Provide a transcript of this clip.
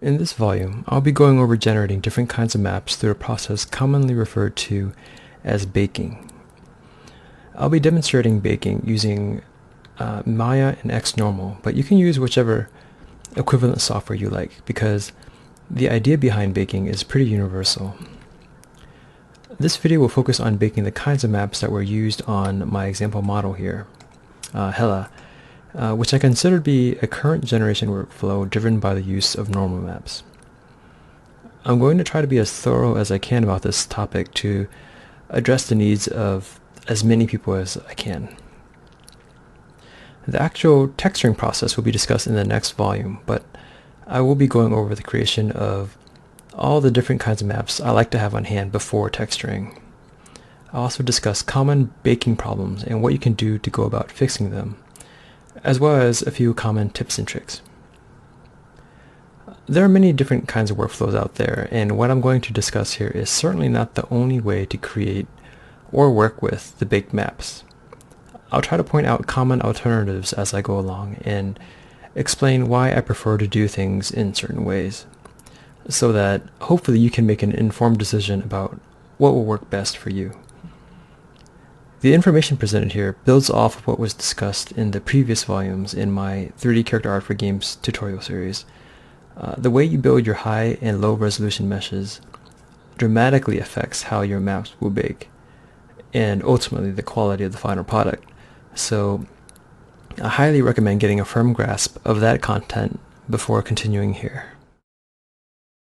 In this volume, I'll be going over generating different kinds of maps through a process commonly referred to as baking. I'll be demonstrating baking using Maya and XNormal, but you can use whichever equivalent software you like because the idea behind baking is pretty universal. This video will focus on baking the kinds of maps that were used on my example model here, Hella, which I consider to be a current generation workflow driven by the use of normal maps. I'm going to try to be as thorough as I can about this topic to address the needs of as many people as I can. The actual texturing process will be discussed in the next volume, but I will be going over the creation of all the different kinds of maps I like to have on hand before texturing. I'll also discuss common baking problems and what you can do to go about fixing them, as well as a few common tips and tricks. There are many different kinds of workflows out there, and what I'm going to discuss here is certainly not the only way to create or work with the baked maps. I'll try to point out common alternatives as I go along and explain why I prefer to do things in certain ways, so that hopefully you can make an informed decision about what will work best for you. The information presented here builds off of what was discussed in the previous volumes in my 3D character art for games tutorial series. The way you build your high and low resolution meshes dramatically affects how your maps will bake, and ultimately the quality of the final product. So I highly recommend getting a firm grasp of that content before continuing here.